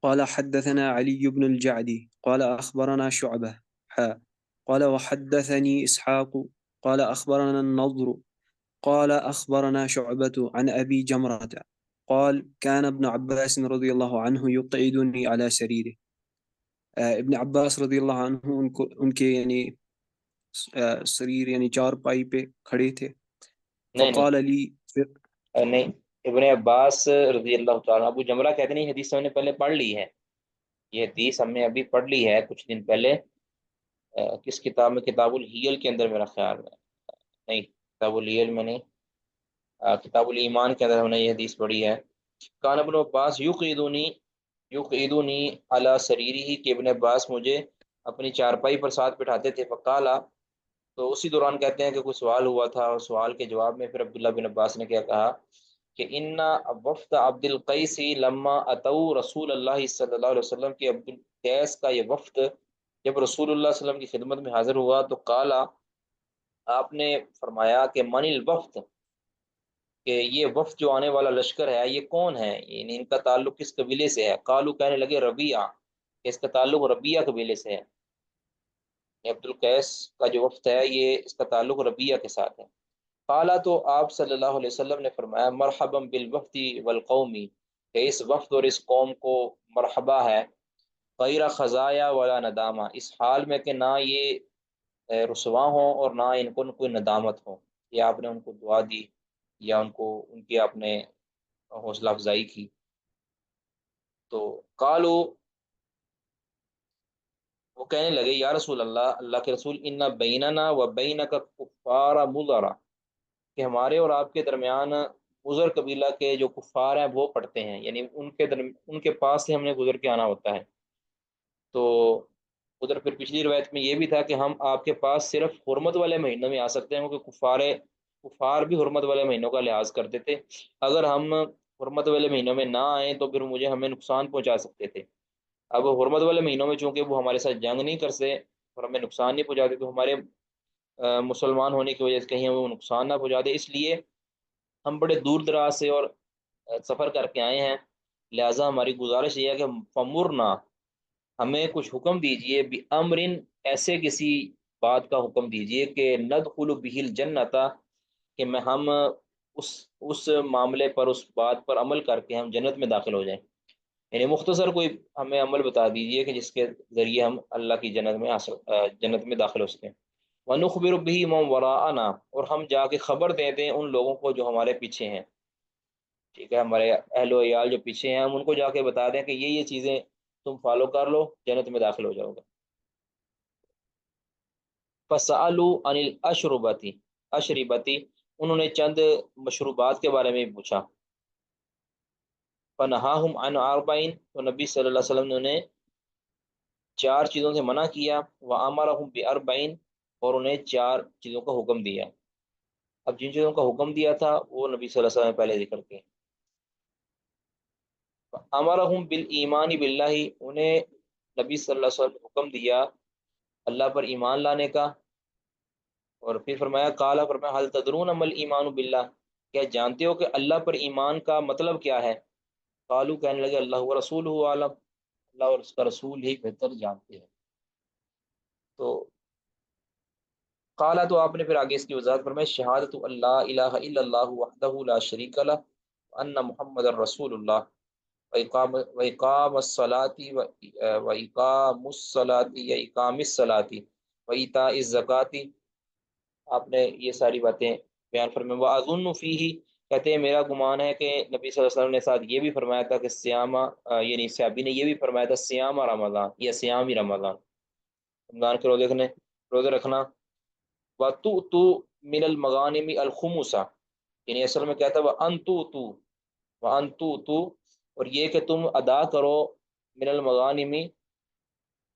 قال حدثنا علي بن الجعدي قال أخبرنا شعبة قال وحدثني إسحاق قال أخبرنا النضر قال أخبرنا شعبة عن أبي جمرة قال كان ابن عباس رضي الله عنه يقعدني على سريره. ابن عباس رضی اللہ عنہ ان کے یعنی سریر یعنی چار پائی پہ کھڑے تھے. نہیں فقال لی، نہیں، ابن عباس رضی اللہ تعالیٰ، ابو جمرہ کہتے نہیں، حدیث ہم نے پہلے پڑھ لی ہے، یہ حدیث ہم نے ابھی پڑھ لی ہے کچھ دن پہلے. کس کتاب میں؟ کتاب الحیل کے اندر میرا خیال ہے. نہیں، کتاب الحیل میں نہیں، کتاب الایمان کے اندر ہم نے یہ حدیث پڑھی ہے. کان ابن عباس یقعدونی علی سریری، کہ ابن عباس مجھے اپنی چارپائی پر ساتھ بٹھاتے تھے. فقالا، تو اسی دوران کہتے ہیں کہ کوئی سوال ہوا تھا، اور سوال کے جواب میں پھر عبداللہ بن عباس نے کیا کہا کہ ان وفد عبد القیس لما اتوا رسول اللہ صلی اللہ علیہ وسلم، کے قیس کا یہ وفد جب رسول اللہ صلی اللہ علیہ وسلم کی خدمت میں حاضر ہوا تو قالا، آپ نے فرمایا کہ من الوفد، کہ یہ وفد جو آنے والا لشکر ہے یہ کون ہے، یعنی ان کا تعلق کس قبیلے سے ہے؟ قالو، کہنے لگے ربیعہ، کہ اس کا تعلق ربیعہ قبیلے سے ہے، عبد القیس کا جو وفد ہے یہ اس کا تعلق ربیعہ کے ساتھ ہے۔ قالا، تو آپ صلی اللہ علیہ وسلم نے فرمایا مرحبا بالوفد والقومی، کہ اس وفد اور اس قوم کو مرحبا ہے، غیر خزایا ولا ندامہ، اس حال میں کہ نہ یہ رسوا ہوں اور نہ ان کو کوئی ندامت ہو، یا آپ نے ان کو دعا دی یا ان کو ان کی آپ نے حوصلہ افزائی کی۔ تو قالو، وہ کہنے لگے یا رسول اللہ، اللہ کے رسول، ان بیننا و بینک کفار مضرا، کہ ہمارے اور آپ کے درمیان مضر قبیلہ کے جو کفار ہیں وہ پڑھتے ہیں، یعنی ان کے پاس سے ہم نے گزر کے آنا ہوتا ہے۔ تو ادھر پھر پچھلی روایت میں یہ بھی تھا کہ ہم آپ کے پاس صرف حرمت والے مہینوں میں آ سکتے ہیں، کیونکہ کفار بھی حرمت والے مہینوں کا لحاظ کرتے تھے، اگر ہم حرمت والے مہینوں میں نہ آئیں تو پھر ہمیں نقصان پہنچا سکتے تھے۔ اب حرمت والے مہینوں میں چونکہ وہ ہمارے ساتھ جنگ نہیں کرتے اور ہمیں نقصان نہیں پہنچاتے، تو ہمارے مسلمان ہونے کی وجہ سے کہیں ہمیں وہ نقصان نہ پہنچا دے، اس لیے ہم بڑے دور دراز سے اور سفر کر کے آئے ہیں، لہٰذا ہماری گزارش یہ ہے کہ فمرنا، ہمیں کچھ حکم دیجئے، بِأَمْرٍ، ایسے کسی بات کا حکم دیجئے کہ ندخل بہ الجنت، کہ میں ہم اس معاملے پر، اس بات پر عمل کر کے ہم جنت میں داخل ہو جائیں، یعنی مختصر کوئی ہمیں عمل بتا دیجئے کہ جس کے ذریعے ہم اللہ کی جنت میں داخل ہو سکیں۔ وَنُخْبِرُ بِهِ مَنْ وَرَاءَنَا، اور ہم جا کے خبر دے دیں ان لوگوں کو جو ہمارے پیچھے ہیں، ٹھیک ہے، ہمارے اہل و عیال جو پیچھے ہیں ہم ان کو جا کے بتا دیں کہ یہ چیزیں تم فالو کر لو، جنت میں داخل ہو جاؤ گے۔ فَسَأَلُوا عَنِ الْأَشْرِبَةِ، انہوں نے چند مشروبات کے بارے میں پوچھا۔ فَنَهَاهُمْ عَنْ أَرْبَعٍ، تو نبی صلی اللہ علیہ وسلم نے انہیں 4 چیزوں سے منع کیا، وَأَمَرَهُمْ بِأَرْبَعٍ، اور انہیں 4 چیزوں کا حکم دیا۔ اب جن چیزوں کا حکم دیا تھا وہ نبی صلی اللہ علیہ وسلم نے پہلے ذکر کی۔ امرهم بالایمان باللہ، انہیں نبی صلی اللہ علیہ وسلم نے حکم دیا اللہ پر ایمان لانے کا، اور پھر فرمایا حل تدرون ما الایمان باللہ، کیا جانتے ہو کہ اللہ پر ایمان کا مطلب کیا ہے؟ قالوا، کہنے لگے اللہ ورسولہ عالم، اللہ اور اس کا رسول ہی بہتر جانتے ہیں۔ تو قالا، تو آپ نے پھر آگے اس کی وضاحت فرمائی، شہادت اللہ الہ الا اللہ وحدہ لا شریک لہ وان محمد رسول اللہ وإقام الصلاة وإقام الصلاة یا اقام الصلاة وإیتاء الزکاة، آپ نے یہ ساری باتیں بیان فرمائیں۔ وأظن فیہ، کہتے ہیں میرا گمان ہے کہ نبی صلی اللہ علیہ وسلم نے ساتھ یہ بھی فرمایا تھا کہ سیامہ، یعنی صحابی نے یہ بھی فرمایا تھا سیامہ رمضان، یا سیامی رمضان، رمضان کے روزے رکھنا۔ وَتُؤْتُوا مِنَ الْمَغَانِمِ الْخُمُسَ، یعنی اصل میں کیا تھا، وَأَن تُؤْتُوا، اور یہ کہ تم ادا کرو من المغانم،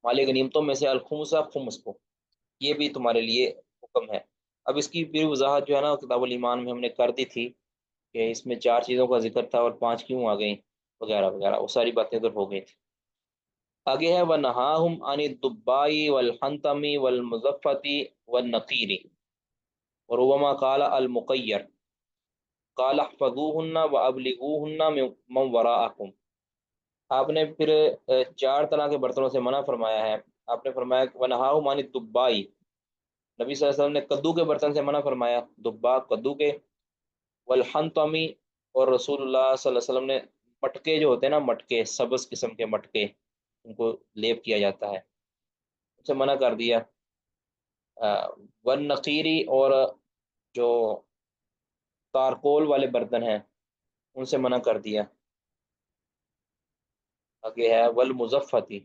مال غنیمتوں میں سے، الخمسہ، خمس کو، یہ بھی تمہارے لیے حکم ہے۔ اب اس کی پھر وضاحت جو ہے نا کتاب الایمان میں ہم نے کر دی تھی، کہ اس میں 4 چیزوں کا ذکر تھا اور 5 کیوں آ گئیں وغیرہ وغیرہ، وہ ساری باتیں ادھر ہو گئی تھی۔ آگے ہے وَنَهَاهُمْ عَنِ الدُّبَّاءِ وَالْحَنْتَمِ وَالْمُزَفَّةِ وَالنَّقِيرِ وَرُبَمَا قَالَ الْمُقَيَّرُ قَالَ احْفَظُوهُنَّ وَأَبْلِغُوهُنَّ مَنْ وَرَاءَكُمْ، آپ نے پھر 4 طرح کے برتنوں سے منع فرمایا ہے۔ آپ نے فرمایا وَنَهَاهُمْ عَنِ الدُّبَّاءِ، نبی صلی اللہ علیہ وسلم نے کدو کے برتن سے منع فرمایا، دبا کدو کے، والحنطمی، اور رسول اللہ صلی اللہ علیہ وسلم نے مٹکے جو ہوتے ہیں نا، مٹکے سبز قسم کے مٹکے، ان کو لیپ کیا جاتا ہے، ان سے منع کر دیا۔ والنقیری، اور جو تارکول والے برتن ہیں ان سے منع کر دیا۔ آگے ہے والمزفتی،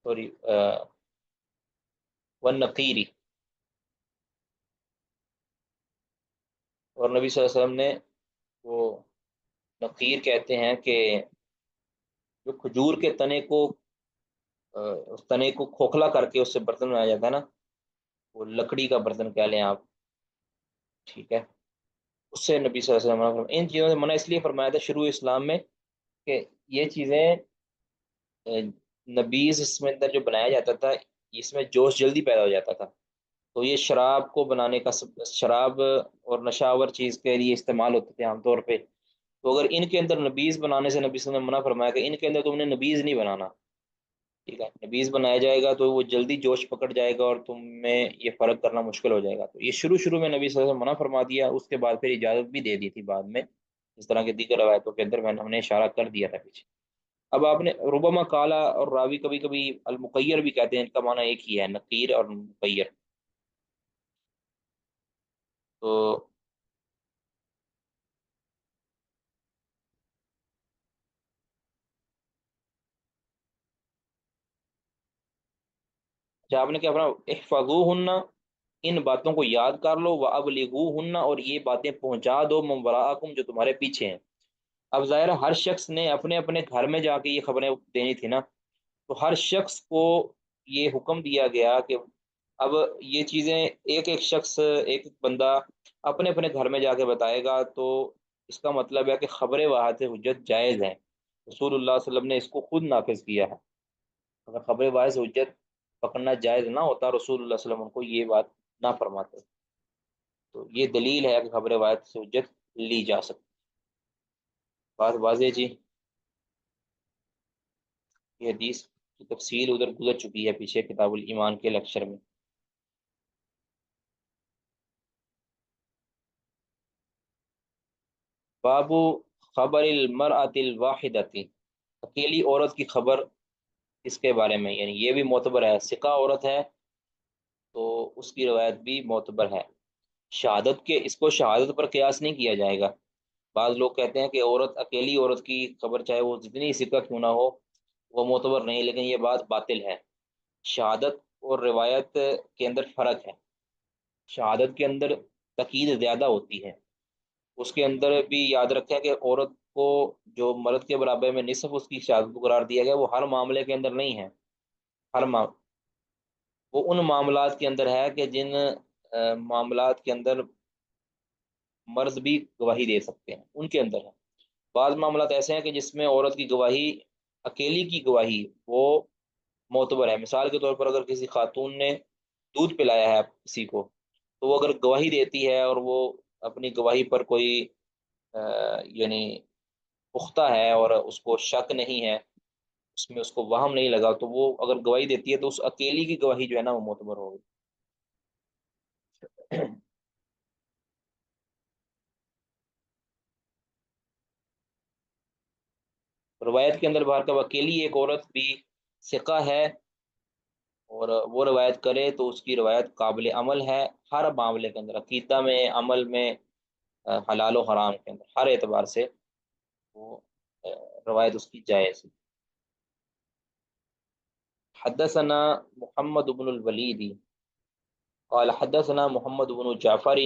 سوری، والنقیری، اور نبی صلی اللہ علیہ وسلم نے وہ نقیر کہتے ہیں کہ جو کھجور کے تنے کو، اس تنے کو کھوکھلا کر کے اس سے برتن بنایا جاتا ہے نا، وہ لکڑی کا برتن کہہ لیں آپ، ٹھیک ہے، اس سے نبی صلی اللہ علیہ وسلم ان چیزوں سے منع اس لیے فرمایا تھا شروع اسلام میں کہ یہ چیزیں نبیز اس میں اندر جو بنایا جاتا تھا، اس میں جوش جلدی پیدا ہو جاتا تھا، تو یہ شراب کو بنانے کا شراب اور نشاور چیز کے لیے استعمال ہوتے تھے عام طور پہ. تو اگر ان کے اندر نبیز بنانے سے نبی صلی اللہ علیہ وسلم نے منع فرمایا کہ ان کے اندر تم نے نبیز نہیں بنانا، ٹھیک ہے، نبیز بنایا جائے گا تو وہ جلدی جوش پکڑ جائے گا اور تم میں یہ فرق کرنا مشکل ہو جائے گا. تو یہ شروع میں نبی صلی اللہ علیہ وسلم منع فرما دیا، اس کے بعد پھر اجازت بھی دے دی تھی بعد میں، اس طرح کے دیگر روایتوں کے اندر ہم نے اشارہ کر دیا تھا پیچھے. اب آپ نے ربما کالا اور راوی کبھی کبھی المقیر بھی کہتے ہیں، ان کا معنی ایک ہی ہے، نقیر اور مقیر. تو اچھا، آپ نے کیا فرمایا، احفظوہن، ان باتوں کو یاد کر لو، وابلغوہن، اور یہ باتیں پہنچا دو، من وراءکم، جو تمہارے پیچھے ہیں. اب ظاہر ہے ہر شخص نے اپنے اپنے گھر میں جا کے یہ خبریں دینی تھی نا، تو ہر شخص کو یہ حکم دیا گیا کہ اب یہ چیزیں ایک ایک شخص، ایک ایک بندہ اپنے اپنے گھر میں جا کے بتائے گا، تو اس کا مطلب ہے کہ خبر واحد حجت جائز ہے. رسول اللہ صلی اللہ علیہ وسلم نے اس کو خود نافذ کیا ہے. اگر خبر واحد سے حجت پکڑنا جائز نہ ہوتا، رسول اللہ صلی اللہ علیہ وسلم کو یہ بات نہ فرماتے. تو یہ دلیل ہے کہ خبر واحد سے حجت لی جا سکتی. بات واضح جی. یہ حدیث کی تفصیل ادھر گزر چکی ہے پیچھے کتاب الایمان کے لیکچر میں. بابو خبر المرأة الواحدۃ، اکیلی عورت کی خبر، اس کے بارے میں، یعنی یہ بھی معتبر ہے، ثقہ عورت ہے تو اس کی روایت بھی معتبر ہے. شہادت کے، اس کو شہادت پر قیاس نہیں کیا جائے گا. بعض لوگ کہتے ہیں کہ عورت، اکیلی عورت کی خبر چاہے وہ جتنی ثقہ کیوں نہ ہو وہ معتبر نہیں، لیکن یہ بات باطل ہے. شہادت اور روایت کے اندر فرق ہے. شہادت کے اندر تقید زیادہ ہوتی ہے، اس کے اندر بھی یاد رکھیں کہ عورت کو جو مرد کے برابر میں نصف اس کی شہادت کو قرار دیا گیا، وہ ہر معاملے کے اندر نہیں ہے. ہر وہ ان معاملات کے اندر ہے کہ جن معاملات کے اندر مرد بھی گواہی دے سکتے ہیں، ان کے اندر ہے. بعض معاملات ایسے ہیں کہ جس میں عورت کی گواہی، اکیلی کی گواہی، وہ معتبر ہے. مثال کے طور پر اگر کسی خاتون نے دودھ پلایا ہے کسی کو، تو وہ اگر گواہی دیتی ہے اور وہ اپنی گواہی پر کوئی یعنی پختہ ہے اور اس کو شک نہیں ہے، اس میں اس کو وہم نہیں لگا، تو وہ اگر گواہی دیتی ہے تو اس اکیلی کی گواہی جو ہے نا وہ معتبر ہوگی. روایت کے اندر بہر کا اکیلی ایک عورت بھی ثقہ ہے اور وہ روایت کرے تو اس کی روایت قابل عمل ہے، ہر معاملے کے اندر، عقیدہ میں، عمل میں، حلال و حرام کے اندر، ہر اعتبار سے وہ روایت اس کی جائز. حدثنا محمد بن الولید قال حدثنا محمد بن جعفر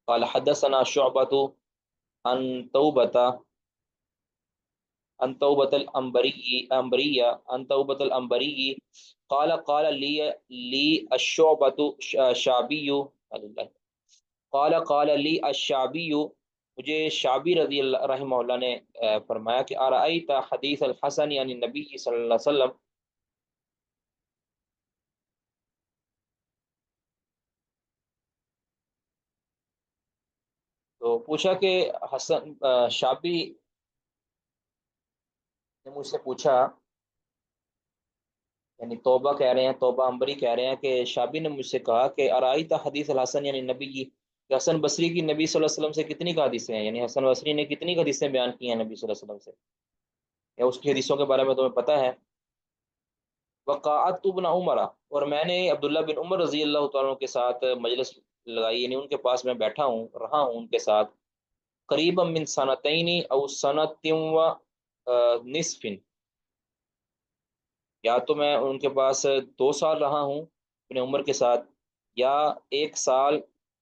قال حدثنا شعبة عن توبة عن توبة الأنبري قال قال لي الشعبة شعبي قال لي الشعبی، مجھے شعبی رضی اللہ رحمہ اللہ نے فرمایا کہ ارأیت حدیث الحسن یعنی نبی صلی اللہ علیہ وسلم، تو پوچھا کہ حسن شعبی نے مجھ سے پوچھا، یعنی توبہ کہہ رہے ہیں، توبہ انبری کہہ رہے ہیں کہ شعبی نے مجھ سے کہا کہ ارأیت حدیث الحسن یعنی نبی کی، کہ حسن بصری کی نبی صلی اللہ علیہ وسلم سے کتنی کا حدیثیں ہیں، یعنی حسن بصری نے کتنی کا حدیثیں بیان کی ہیں نبی صلی اللہ علیہ وسلم سے، یا اس کی حدیثوں کے بارے میں تمہیں پتہ ہے. وقعت ابن عمر، اور میں نے عبداللہ بن عمر رضی اللہ تعالیٰ عنہ کے ساتھ مجلس لگائی، یعنی ان کے پاس میں بیٹھا ہوں، رہا ہوں ان کے ساتھ، قریبا من سنتین او سنت و نصف، یا تو میں ان کے پاس 2 سال رہا ہوں اپنے عمر کے ساتھ، یا 1 سال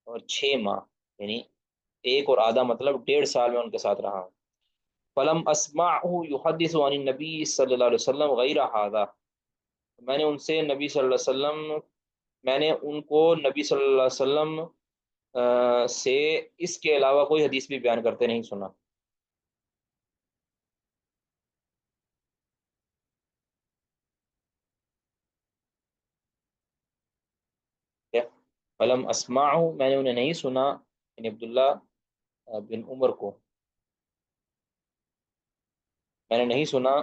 اور 6 ماہ، یعنی ایک اور آدھا، مطلب 1.5 سال میں ان کے ساتھ رہا ہوں. فلم اسمعه يحدث عن النبی صلی اللہ علیہ وسلم غیر هذا، میں نے ان سے نبی صلی اللہ علیہ وسلم، میں نے ان کو نبی صلی اللہ علیہ وسلم سے اس کے علاوہ کوئی حدیث بھی بیان کرتے نہیں سنا. فلم اسمعہ، میں نے انہیں نہیں سنا، یعنی عبداللہ بن عمر کو میں نے نہیں سنا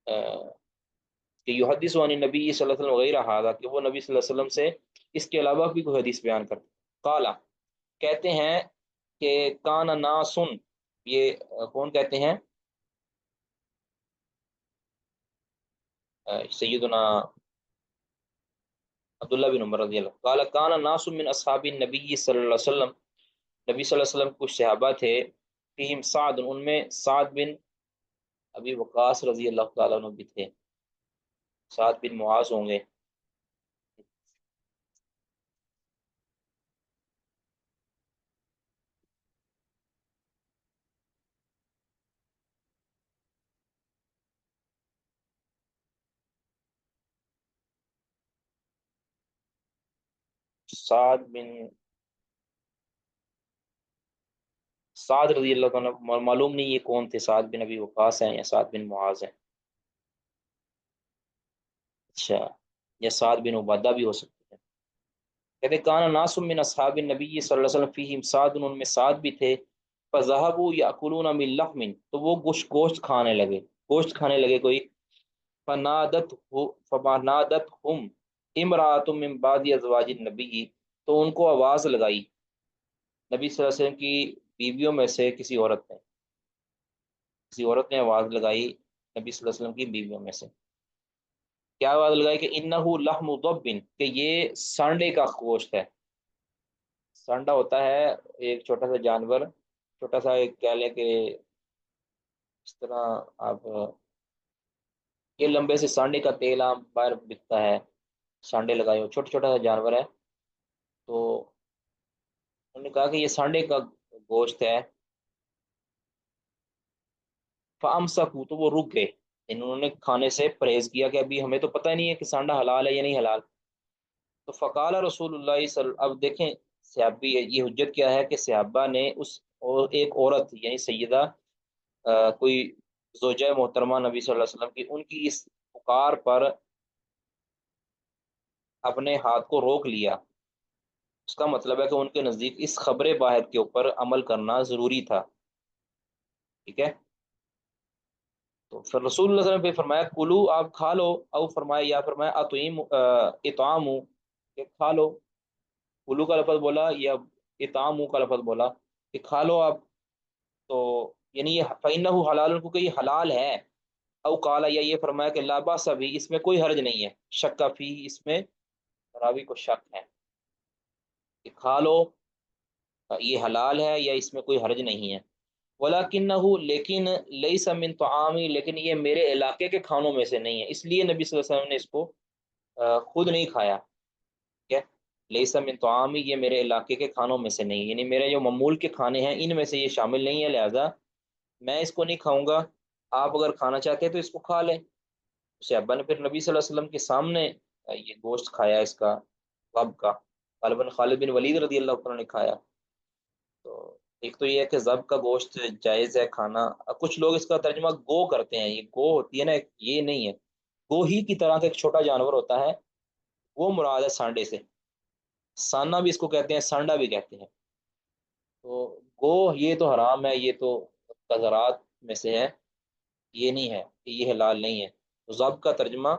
کہ یحدث عن النبی صلی اللہ علیہ وسلم غیر ھذا، کہ وہ نبی صلی اللہ علیہ وسلم سے اس کے علاوہ بھی کوئی حدیث بیان کرتے. قالا، کہتے ہیں کہ کان ناسن، یہ کون کہتے ہیں؟ سیدنا عبداللہ بن عمر رضی اللہ. قال کان ناس من اصحاب النبی صلی اللہ علیہ وسلم، نبی صلی اللہ علیہ وسلم کچھ صحابہ تھے، فیہم سعد، ان میں سعد بن ابی وقاص رضی اللہ تعالیٰ عنہ بھی تھے، سعد بن معاذ ہوں گے. سعد رضی اللہ تعالیٰ عنہ، معلوم نہیں یہ کون تھے، سعد بن ابی وقاص ہیں یا سعد بن معاذ ہیں. اچھا، یا سعد بن عبادہ بھی ہو سکتے ہیں. کہتے کان ناس من اصحاب النبی صلی اللہ علیہ وسلم فیہم سعد، ان میں سعد بھی تھے، فذهبوا یاکلون من لحم، تو وہ گوشت کھانے لگے، گوشت کھانے لگے کوئی. فنادتهم امرأۃ من بعد ازواج النبی، تو ان کو آواز لگائی نبی صلی اللہ علیہ وسلم کی بیویوں میں سے کسی عورت نے آواز لگائی نبی صلی اللہ علیہ وسلم کی بیویوں میں سے. کیا آواز لگائی؟ کہ انہ لحم ضب، کہ یہ سانڈے کا گوشت ہے. سانڈا ہوتا ہے ایک چھوٹا سا جانور، چھوٹا سا ایک کہہ لیں کہ اس طرح آپ، یہ لمبے سے سانڈے کا تیل عام باہر بکتا ہے، سانڈے لگائے ہو، چھوٹا چھوٹا سا جانور ہے. تو انہوں نے کہا کہ یہ سانڈے کا گوشت ہے. فامسکوا، تو وہ رک گئے، انہوں نے کھانے سے پرہیز کیا کہ ابھی ہمیں تو پتہ نہیں ہے کہ سانڈا حلال ہے یا نہیں حلال. تو فقال رسول اللہ اب دیکھیں صحابی، یہ حجت کیا ہے کہ صحابہ نے اس اور ایک عورت یعنی سیدہ کوئی زوجہ محترمہ نبی صلی اللہ علیہ وسلم کی، ان کی اس پکار پر اپنے ہاتھ کو روک لیا. اس کا مطلب ہے کہ ان کے نزدیک اس خبر واحد کے اوپر عمل کرنا ضروری تھا. ٹھیک ہے، تو پھر رسول اللہ صلی اللہ علیہ وسلم پہ فرمایا کلو، آپ کھا لو، او فرمایا یا فرمایا اطعیم اطعام، کہ کھا لو. کلو کا لفظ بولا یا اطعام کا لفظ بولا کہ کھا لو آپ. تو یعنی یہ فإنہ حلال، کیونکہ یہ حلال ہے. او قال، یا یہ فرمایا کہ لا باس بھی، اس میں کوئی حرج نہیں ہے. شک فی، اس میں راوی کو شک ہے کہ کھا لو یہ حلال ہے یا اس میں کوئی حرج نہیں ہے. وَلَكِنَّهُ، لیکن لَيْسَ مِن طعامی، لیکن یہ میرے علاقے کے کھانوں میں سے نہیں ہے، اس لیے نبی صلی اللہ علیہ وسلم نے اس کو خود نہیں کھایا. ٹھیک ہے، لَيْسَ مِن طعامی، یہ میرے علاقے کے کھانوں میں سے نہیں، یعنی میرے جو معمول کے کھانے ہیں ان میں سے یہ شامل نہیں ہے، لہذا میں اس کو نہیں کھاؤں گا. آپ اگر کھانا چاہتے ہیں تو اس کو کھا لیں. صحابہ نے پھر نبی صلی اللہ علیہ وسلم کے سامنے یہ گوشت کھایا، اس کا غب کا. غالباً خالد بن ولید رضی اللہ عنہ نے کھایا. تو ایک تو یہ ہے کہ ذب کا گوشت جائز ہے کھانا. کچھ لوگ اس کا ترجمہ گو کرتے ہیں، یہ گو ہوتی ہے نا، یہ نہیں ہے. گو ہی کی طرح کا ایک چھوٹا جانور ہوتا ہے، وہ مراد ہے سانڈے سے. سانا بھی اس کو کہتے ہیں، سانڈا بھی کہتے ہیں. تو گو یہ تو حرام ہے، یہ تو قذرات میں سے ہے، یہ نہیں ہے کہ یہ حلال نہیں ہے. تو ذب کا ترجمہ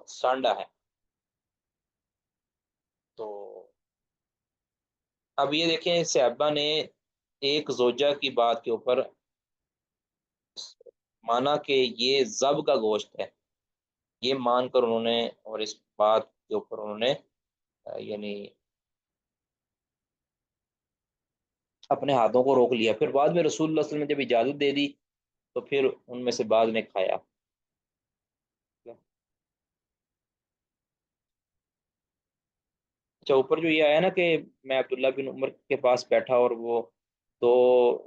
سانڈا ہے. تو اب یہ دیکھیں صحابہ نے ایک زوجہ کی بات کے اوپر مانا کہ یہ ذب کا گوشت ہے، یہ مان کر انہوں نے، اور اس بات کے اوپر انہوں نے یعنی اپنے ہاتھوں کو روک لیا. پھر بعد میں رسول اللہ صلی اللہ علیہ وسلم نے جب اجازت دے دی تو پھر ان میں سے بعض نے کھایا. اچھا، اوپر جو یہ آیا نا کہ میں عبداللہ بن عمر کے پاس بیٹھا اور وہ 2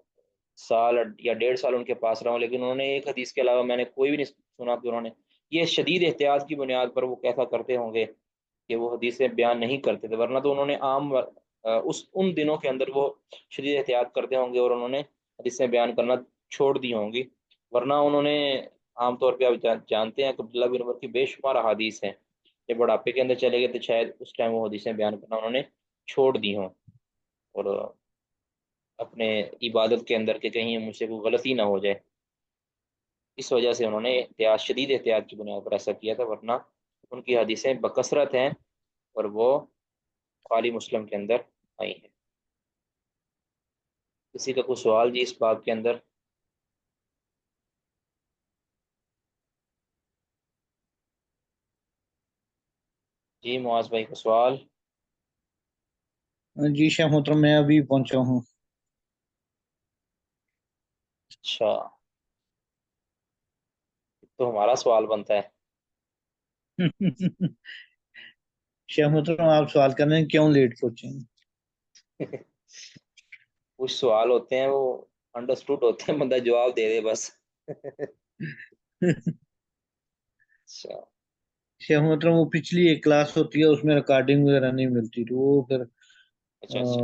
سال یا 1.5 سال ان کے پاس رہا ہوں، لیکن انہوں نے ایک حدیث کے علاوہ میں نے کوئی بھی نہیں سنا کہ انہوں نے، یہ شدید احتیاط کی بنیاد پر وہ کیسا کرتے ہوں گے کہ وہ حدیثیں بیان نہیں کرتے تھے، ورنہ تو انہوں نے عام ان دنوں کے اندر وہ شدید احتیاط کرتے ہوں گے اور انہوں نے حدیثیں بیان کرنا چھوڑ دی ہوں گی. ورنہ انہوں نے عام طور پہ آپ جانتے ہیں کہ عبداللہ بن عمر کی بے شمار احادیث ہیں جب بڑھاپے کے اندر چلے گئے تو شاید اس ٹائم وہ حدیثیں بیان کرنا انہوں نے چھوڑ دی ہوں، اور اپنے عبادت کے اندر کہ کہیں مجھ سے کوئی غلطی نہ ہو جائے، اس وجہ سے انہوں نے احتیاط، شدید احتیاط کی بنیاد پر ایسا کیا تھا، ورنہ ان کی حدیثیں بکثرت ہیں اور وہ بخاری مسلم کے اندر آئی ہیں۔ کسی کا کوئی سوال جی اس باب کے اندر؟ جی معاذ بھائی کا سوال؟ جی شیخ محترم میں ابھی پہنچا ہوں۔ اچھا، تو ہمارا سوال بنتا ہے۔ شیخ محترم آپ سوال کر رہے ہیں کیوں لیٹ پہنچے ہیں؟ کچھ سوال ہوتے ہیں وہ انڈرسٹوڈ ہوتے ہیں، بندہ جواب دے دے بس۔ اچھا شیخ محترم وہ پچھلی ایک کلاس ہوتی ہے اس میں ریکارڈنگ وغیرہ نہیں ملتی، تو وہ پھر اچھا اچھا،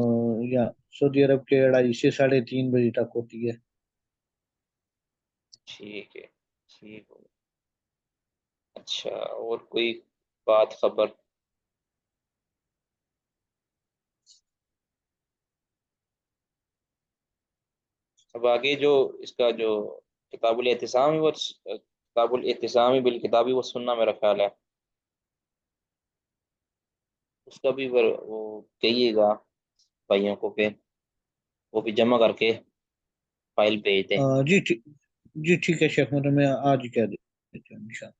یا سعودی عرب کے 2:30 سے 3:30 بجے تک ہوتی ہے۔ ٹھیک ہے، ٹھیک ہو۔ اچھا، اور کوئی بات خبر؟ اب آگے جو اس کا جو کتاب الاعتصام وہ کتاب الاعتصام بالکتاب و سنہ میرا خیال ہے، اس کا بھی وہ کہیے گا بھائیوں کو کہ وہ بھی جمع کر کے فائل بھیج دیں۔ جی ٹھیک ہے شیخ محترم میں آج ہی کہہ دیتا ہوں انشاءاللہ۔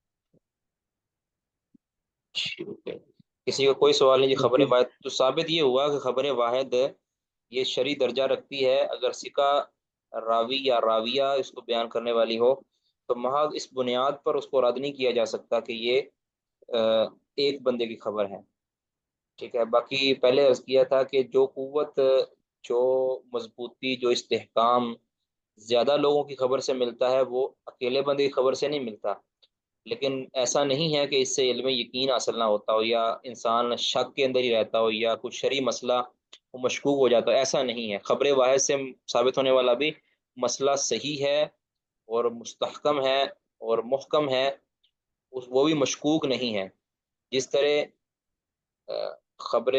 ٹھیک ہے، کسی کا کوئی سوال نہیں جی؟ خبر اوکے۔ واحد تو ثابت یہ ہوا کہ خبر واحد یہ شرعی درجہ رکھتی ہے اگر ثقہ راوی یا راویہ اس کو بیان کرنے والی ہو، تو محض اس بنیاد پر اس کو رد نہیں کیا جا سکتا کہ یہ ایک بندے کی خبر ہے۔ ٹھیک ہے، باقی پہلے عرض کیا تھا کہ جو قوت، جو مضبوطی، جو استحکام زیادہ لوگوں کی خبر سے ملتا ہے وہ اکیلے بندے کی خبر سے نہیں ملتا، لیکن ایسا نہیں ہے کہ اس سے علم یقین حاصل نہ ہوتا ہو یا انسان شک کے اندر ہی رہتا ہو یا کچھ شرعی مسئلہ وہ مشکوک ہو جاتا ہو، ایسا نہیں ہے۔ خبر واحد سے ثابت ہونے والا بھی مسئلہ صحیح ہے اور مستحکم ہے اور محکم ہے، وہ بھی مشکوک نہیں ہے۔ جس طرح خبر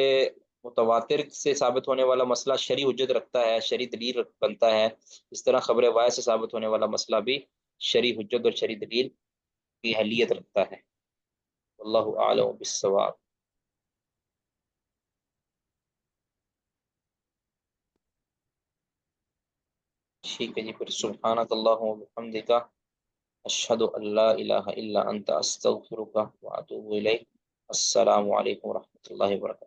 متواتر سے ثابت ہونے والا مسئلہ شرعی حجت رکھتا ہے، شرعی دلیل بنتا ہے، اس طرح خبر واحد سے ثابت ہونے والا مسئلہ بھی شرعی حجت اور شرعی دلیل کی اہلیت رکھتا ہے۔ اللہ اعلم بالصواب۔ ٹھیک ہے جی، پھر سبحانک اللہم وبحمدک اشہد ان لا الہ الا انت استغفرک واتوب الیک۔ السلام علیکم ورحمۃ اللہ وبرکاتہ۔